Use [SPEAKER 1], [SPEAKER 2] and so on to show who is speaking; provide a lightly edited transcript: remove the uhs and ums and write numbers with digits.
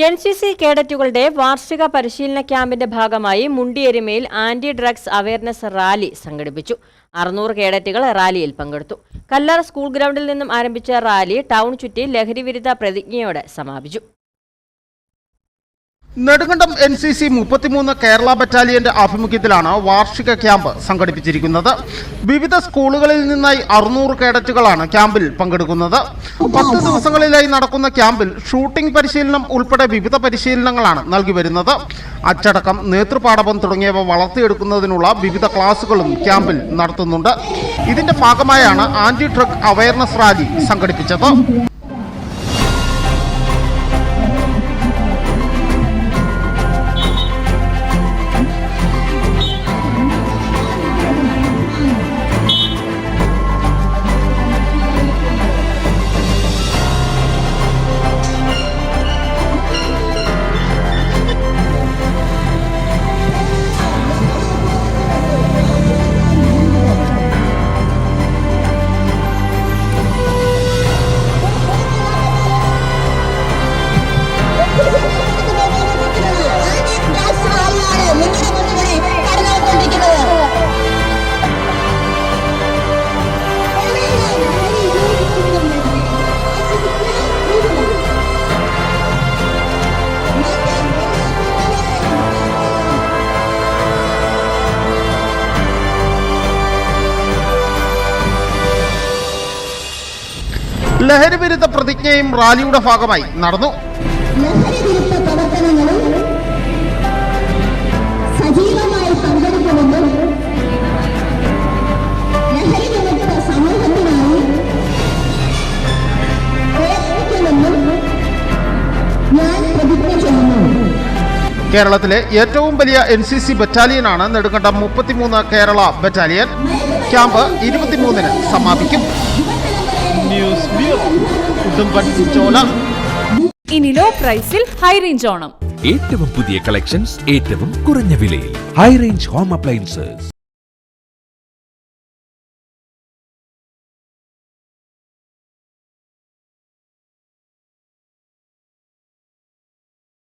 [SPEAKER 1] NCC കേഡറ്റുകളുടെ വാർഷിക പരിശീലന ക്യാമ്പിന്റെ ഭാഗമായി മുണ്ടിയെരുമയിൽ ആന്റി ഡ്രഗ്സ് അവയർനെസ് റാലി സംഘടിപ്പിച്ചു. 600 കേഡറ്റുകൾ റാലിയിൽ പങ്കെടുത്തു. കല്ലാർ സ്കൂൾ ഗ്രൗണ്ടിൽ നിന്നും ആരംഭിച്ച റാലി ടൗൺ ചുറ്റി ലഹരിവിരുദ്ധ പ്രതിജ്ഞയോടെ സമാപിച്ചു.
[SPEAKER 2] നെടുങ്കണ്ടം NCC 33 കേരള ബറ്റാലിയന്റെ ആഭിമുഖ്യത്തിലാണ് വാർഷിക ക്യാമ്പ് സംഘടിപ്പിച്ചിരിക്കുന്നത്. വിവിധ സ്കൂളുകളിൽ നിന്നായി 600 കേഡറ്റുകളാണ് ക്യാമ്പിൽ പങ്കെടുക്കുന്നത്. 10 ദിവസങ്ങളിലായി നടക്കുന്ന ക്യാമ്പിൽ ഷൂട്ടിംഗ് പരിശീലനം ഉൾപ്പെടെ വിവിധ പരിശീലനങ്ങളാണ് നൽകി വരുന്നത്. അച്ചടക്കം, നേതൃപാടവം തുടങ്ങിയവ വളർത്തിയെടുക്കുന്നതിനുള്ള വിവിധ ക്ലാസുകളും ക്യാമ്പിൽ നടത്തുന്നുണ്ട്. ഇതിന്റെ ഭാഗമായാണ് ആന്റി ഡ്രഗ് അവയർനെസ് റാലി സംഘടിപ്പിച്ചത്. ലഹരിവിരുദ്ധ പ്രതിജ്ഞയും റാലിയുടെ ഭാഗമായി നടന്നു.
[SPEAKER 3] ലഹരിവിരുദ്ധ പ്രവർത്തനങ്ങളും സജീവമായി പങ്കെടുക്കുമെന്നും ലഹരിവിമുക്ത സമൂഹത്തിനായി പ്രയത്നിക്കുമെന്നും ഞാൻ പ്രതിജ്ഞ ചെയ്യുന്നു.
[SPEAKER 2] കേരളത്തിലെ ഏറ്റവും വലിയ NCC ബറ്റാലിയനാണ് നെടുങ്കണ്ടം 33 കേരള ബറ്റാലിയൻ. ക്യാമ്പ് 23-ന് സമാപിക്കും. News bureau, Udumbanchola.
[SPEAKER 4] ഇനി ലോ പ്രൈസിൽ ഹൈ റേഞ്ച് ഓണം.
[SPEAKER 5] ഏറ്റവും പുതിയ കളക്ഷൻസ് ഏറ്റവും കുറഞ്ഞ വിലയിൽ. High range home appliances.